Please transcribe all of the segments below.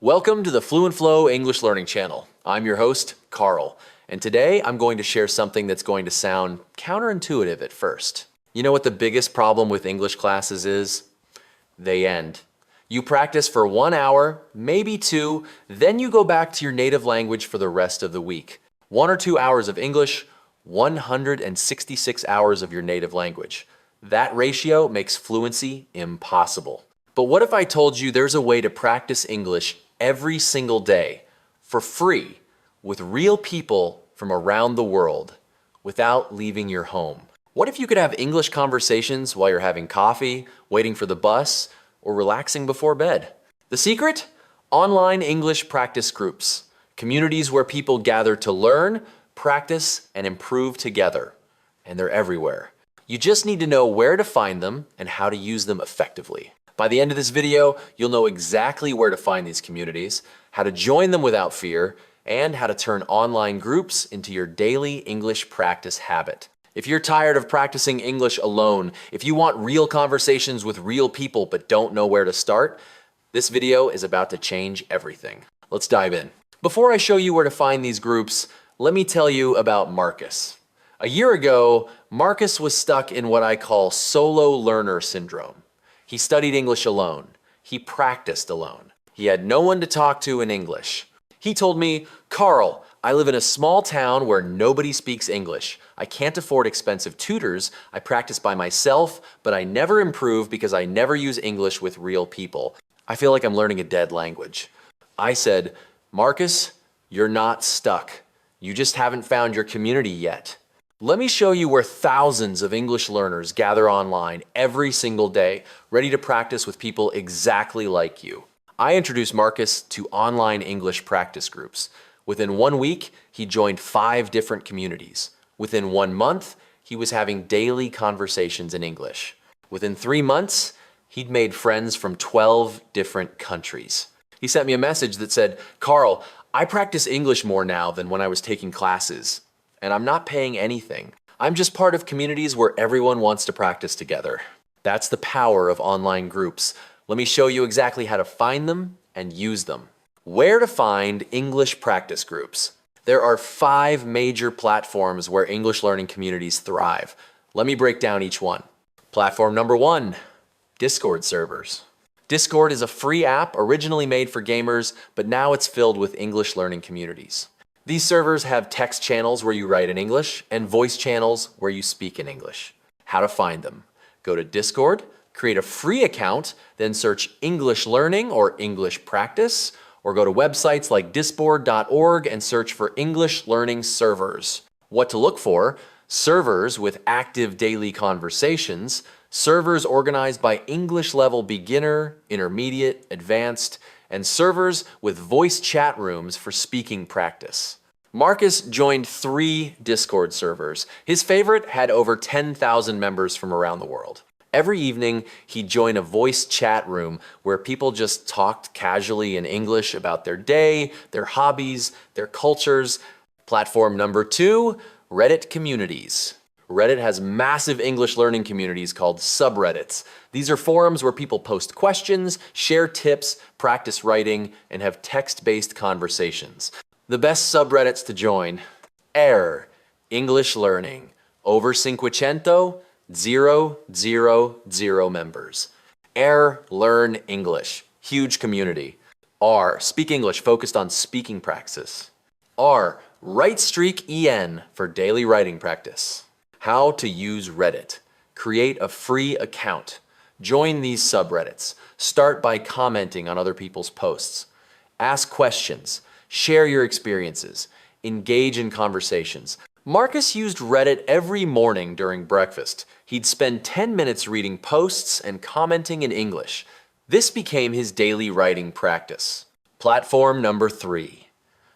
Welcome to the FluentFlow English Learning Channel. I'm your host, Carl, and today I'm going to share something that's going to sound counterintuitive at first. You know what the biggest problem with English classes is? They end. You practice for 1 hour, maybe 2, then you go back to your native language for the rest of the week. 1 or 2 hours of English, 166 hours of your native language. That ratio makes fluency impossible. But what if I told you there's a way to practice English every single day for free with real people from around the world without leaving your home? What if you could have English conversations while you're having coffee, waiting for the bus, or relaxing before bed? The secret? Online English practice groups, communities where people gather to learn, practice, and improve together. And they're everywhere. You just need to know where to find them and how to use them effectively. By the end of this video, you'll know exactly where to find these communities, how to join them without fear, and how to turn online groups into your daily English practice habit. If you're tired of practicing English alone, if you want real conversations with real people but don't know where to start, this video is about to change everything. Let's dive in. Before I show you where to find these groups, let me tell you about Marcus. A year ago, Marcus was stuck in what I call solo learner syndrome. He studied English alone. He practiced alone. He had no one to talk to in English. He told me, "Carl, I live in a small town where nobody speaks English. I can't afford expensive tutors. I practice by myself, but I never improve because I never use English with real people. I feel like I'm learning a dead language." I said, "Marcus, you're not stuck. You just haven't found your community yet. Let me show you where thousands of English learners gather online every single day, ready to practice with people exactly like you." I introduced Marcus to online English practice groups. Within 1 week, he joined 5 different communities. Within 1 month, he was having daily conversations in English. Within 3 months, he'd made friends from 12 different countries. He sent me a message that said, "Carl, I practice English more now than when I was taking classes. And I'm not paying anything. I'm just part of communities where everyone wants to practice together." That's the power of online groups. Let me show you exactly how to find them and use them. Where to find English practice groups? There are 5 major platforms where English learning communities thrive. Let me break down each one. Platform number 1, Discord servers. Discord is a free app originally made for gamers, but now it's filled with English learning communities. These servers have text channels where you write in English and voice channels where you speak in English. How to find them? Go to Discord, create a free account, then search English Learning or English Practice, or go to websites like disboard.org and search for English Learning Servers. What to look for? Servers with active daily conversations, servers organized by English level beginner, intermediate, advanced, and servers with voice chat rooms for speaking practice. Marcus joined 3 Discord servers. His favorite had over 10,000 members from around the world. Every evening, he'd join a voice chat room where people just talked casually in English about their day, their hobbies, their cultures. Platform number 2, Reddit communities. Reddit has massive English learning communities called subreddits. These are forums where people post questions, share tips, practice writing, and have text-based conversations. The best subreddits to join: Error, English Learning, over 500, 000 members. Error, Learn English, huge community. R, Speak English, focused on speaking practice. R, Write Streak EN for daily writing practice. How to use Reddit. Create a free account. Join these subreddits. Start by commenting on other people's posts. Ask questions. Share your experiences. Engage in conversations. Marcus used Reddit every morning during breakfast. He'd spend 10 minutes reading posts and commenting in English. This became his daily writing practice. Platform number 3,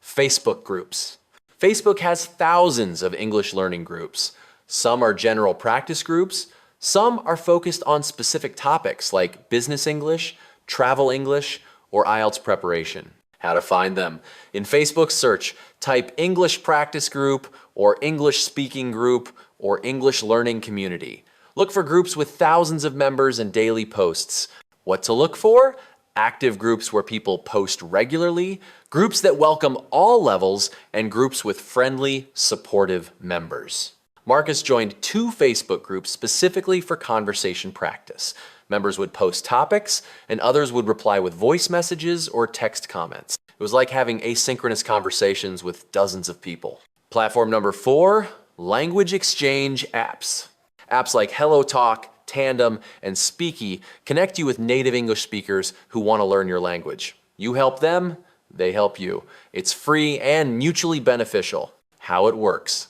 Facebook groups. Facebook has thousands of English learning groups. Some are general practice groups. Some are focused on specific topics like business English, travel English, or IELTS preparation. How to find them? In Facebook search, type English practice group or English speaking group or English learning community. Look for groups with thousands of members and daily posts. What to look for? active groups where people post regularly, groups that welcome all levels, and groups with friendly, supportive members. Marcus joined 2 Facebook groups specifically for conversation practice. Members would post topics, and others would reply with voice messages or text comments. It was like having asynchronous conversations with dozens of people. Platform number 4, language exchange apps. Apps like HelloTalk, Tandem, and Speaky connect you with native English speakers who want to learn your language. You help them, they help you. It's free and mutually beneficial. How it works: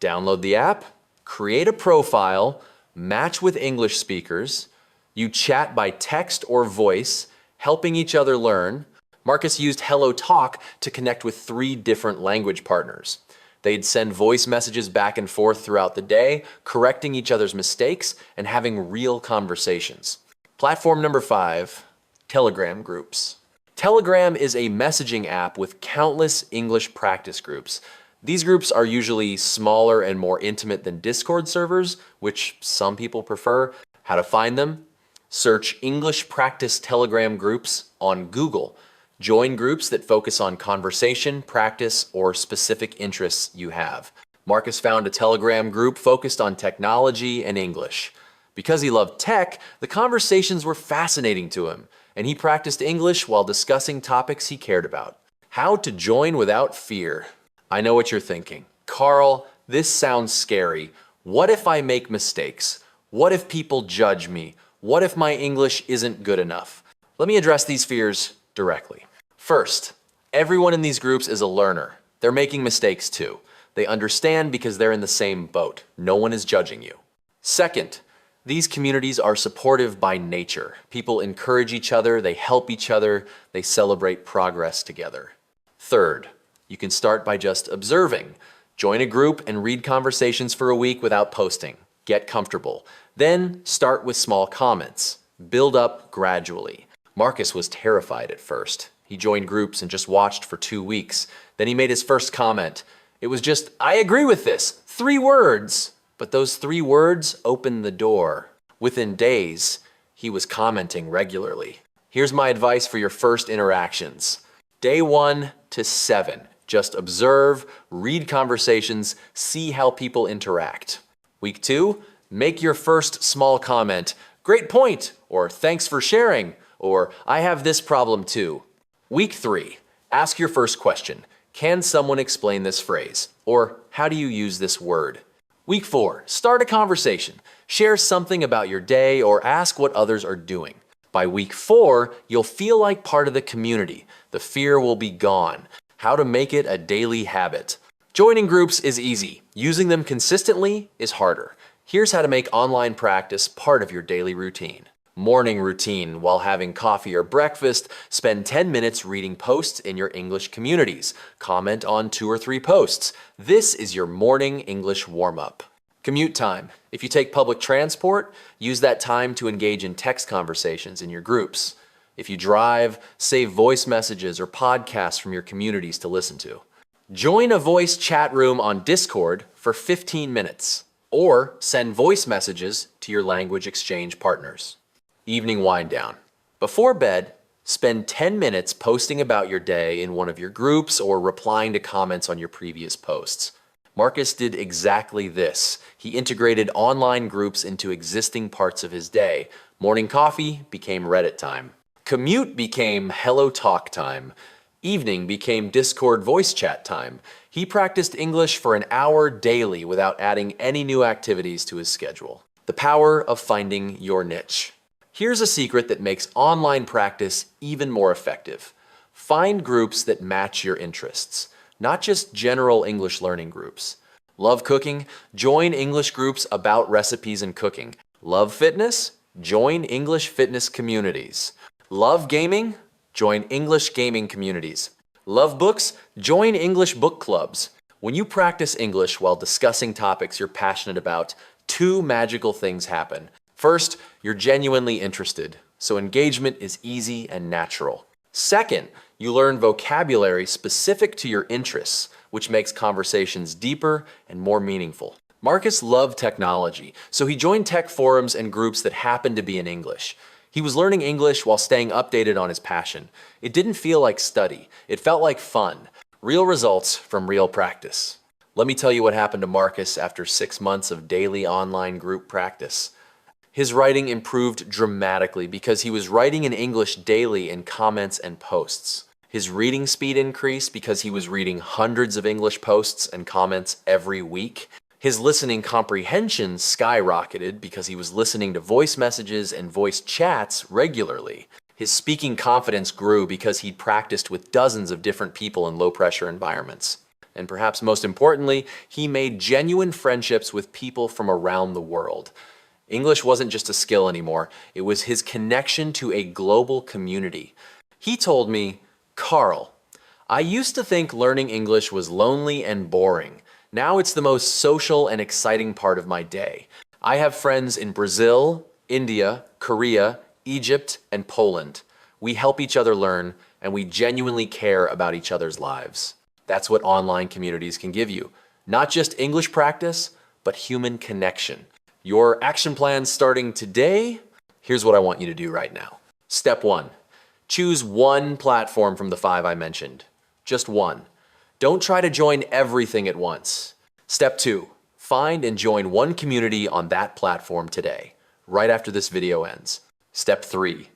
download the app, create a profile, match with English speakers, you chat by text or voice, helping each other learn. Marcus used HelloTalk to connect with 3 different language partners. They'd send voice messages back and forth throughout the day, correcting each other's mistakes and having real conversations. Platform number 5, Telegram groups. Telegram is a messaging app with countless English practice groups. These groups are usually smaller and more intimate than Discord servers, which some people prefer. How to find them? Search English Practice Telegram groups on Google. Join groups that focus on conversation, practice, or specific interests you have. Marcus found a Telegram group focused on technology and English. Because he loved tech, the conversations were fascinating to him, and he practiced English while discussing topics he cared about. How to join without fear. I know what you're thinking. Carl, this sounds scary. What if I make mistakes? What if people judge me? What if my English isn't good enough? Let me address these fears directly. First, everyone in these groups is a learner. They're making mistakes too. They understand because they're in the same boat. No one is judging you. Second, these communities are supportive by nature. People encourage each other, they help each other, they celebrate progress together. Third, you can start by just observing. Join a group and read conversations for a week without posting. Get comfortable. Then start with small comments. Build up gradually. Marcus was terrified at first. He joined groups and just watched for 2 weeks. Then he made his first comment. It was just, "I agree with this." 3 words. But those 3 words opened the door. Within days, he was commenting regularly. Here's my advice for your first interactions. Day 1 to 7. Just observe, read conversations, see how people interact. Week 2, make your first small comment. "Great point," or "Thanks for sharing," or "I have this problem too." Week 3, ask your first question. Can someone explain this phrase? Or how do you use this word? Week 4, start a conversation. Share something about your day or ask what others are doing. By week 4, you'll feel like part of the community. The fear will be gone. How to make it a daily habit. Joining groups is easy. Using them consistently is harder. Here's how to make online practice part of your daily routine. Morning routine. While having coffee or breakfast, spend 10 minutes reading posts in your English communities. Comment on 2 or 3 posts. This is your morning English warm-up. Commute time. If you take public transport, use that time to engage in text conversations in your groups. If you drive, save voice messages or podcasts from your communities to listen to. Join a voice chat room on Discord for 15 minutes, or send voice messages to your language exchange partners. Evening wind down. Before bed, spend 10 minutes posting about your day in one of your groups or replying to comments on your previous posts. Marcus did exactly this. He integrated online groups into existing parts of his day. Morning coffee became Reddit time. Commute became HelloTalk time. Evening became Discord voice chat time. He practiced English for an hour daily without adding any new activities to his schedule. The power of finding your niche. Here's a secret that makes online practice even more effective. Find groups that match your interests, not just general English learning groups. Love cooking? Join English groups about recipes and cooking. Love fitness? Join English fitness communities. Love gaming? Join English gaming communities. Love books? Join English book clubs. When you practice English while discussing topics you're passionate about, 2 magical things happen. First, you're genuinely interested, so engagement is easy and natural. Second, you learn vocabulary specific to your interests, which makes conversations deeper and more meaningful. Marcus loved technology, so he joined tech forums and groups that happened to be in English. He was learning English while staying updated on his passion. It didn't feel like study. It felt like fun. Real results from real practice. Let me tell you what happened to Marcus after 6 months of daily online group practice. His writing improved dramatically because he was writing in English daily in comments and posts. His reading speed increased because he was reading hundreds of English posts and comments every week. His listening comprehension skyrocketed because he was listening to voice messages and voice chats regularly. His speaking confidence grew because he'd practiced with dozens of different people in low-pressure environments. And perhaps most importantly, he made genuine friendships with people from around the world. English wasn't just a skill anymore, it was his connection to a global community. He told me, "Carl, I used to think learning English was lonely and boring. Now it's the most social and exciting part of my day. I have friends in Brazil, India, Korea, Egypt, and Poland. We help each other learn, and we genuinely care about each other's lives." That's what online communities can give you. Not just English practice, but human connection. Your action plan starting today? Here's what I want you to do right now. Step 1. Choose one platform from the 5 I mentioned. Just one. Don't try to join everything at once. Step 2. Find and join one community on that platform today, right after this video ends. Step 3.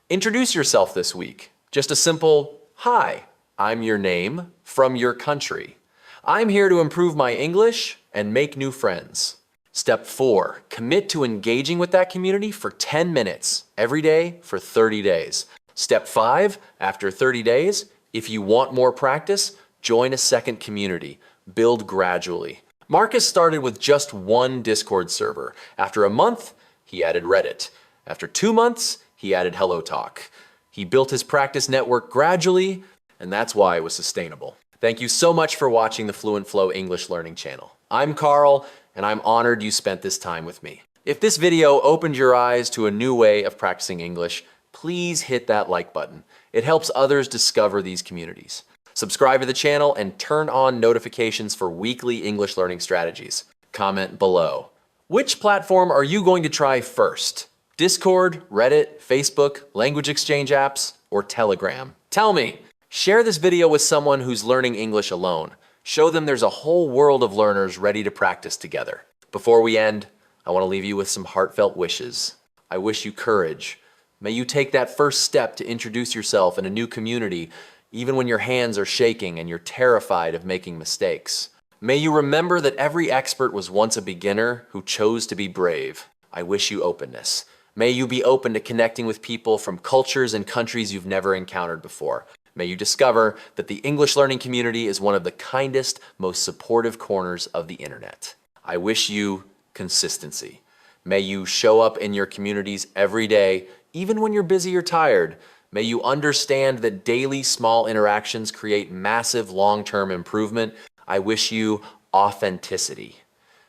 Introduce yourself this week. Just a simple, "Hi, I'm your name, from your country. I'm here to improve my English and make new friends." Step 4. Commit to engaging with that community for 10 minutes every day for 30 days. Step 5. After 30 days, if you want more practice, join a second community. Build gradually. Marcus started with just one Discord server. After a month, he added Reddit. After 2 months, he added HelloTalk. He built his practice network gradually, and that's why it was sustainable. Thank you so much for watching the FluentFlow English Learning channel. I'm Carl, and I'm honored you spent this time with me. If this video opened your eyes to a new way of practicing English, please hit that like button. It helps others discover these communities. Subscribe to the channel and turn on notifications for weekly English learning strategies. Comment below. Which platform are you going to try first? Discord, Reddit, Facebook, language exchange apps, or Telegram? Tell me. Share this video with someone who's learning English alone. Show them there's a whole world of learners ready to practice together. Before we end, I want to leave you with some heartfelt wishes. I wish you courage. May you take that first step to introduce yourself in a new community, even when your hands are shaking and you're terrified of making mistakes. May you remember that every expert was once a beginner who chose to be brave. I wish you openness. May you be open to connecting with people from cultures and countries you've never encountered before. May you discover that the English learning community is one of the kindest, most supportive corners of the internet. I wish you consistency. May you show up in your communities every day, even when you're busy or tired. May you understand that daily small interactions create massive long-term improvement. I wish you authenticity.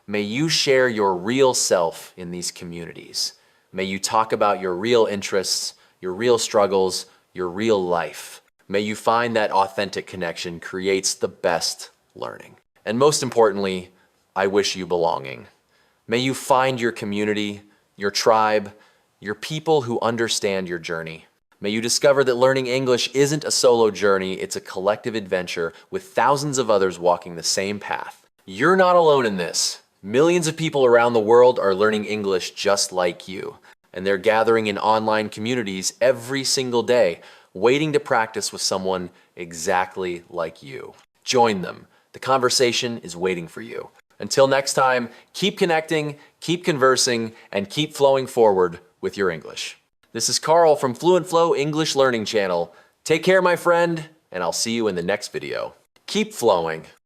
May you share your real self in these communities. May you talk about your real interests, your real struggles, your real life. May you find that authentic connection creates the best learning. And most importantly, I wish you belonging. May you find your community, your tribe, your people who understand your journey. May you discover that learning English isn't a solo journey, it's a collective adventure with thousands of others walking the same path. You're not alone in this. Millions of people around the world are learning English just like you, and they're gathering in online communities every single day, waiting to practice with someone exactly like you. Join them. The conversation is waiting for you. Until next time, keep connecting, keep conversing, and keep flowing forward with your English. This is Carl from FluentFlow English Learning Channel. Take care, my friend, and I'll see you in the next video. Keep flowing.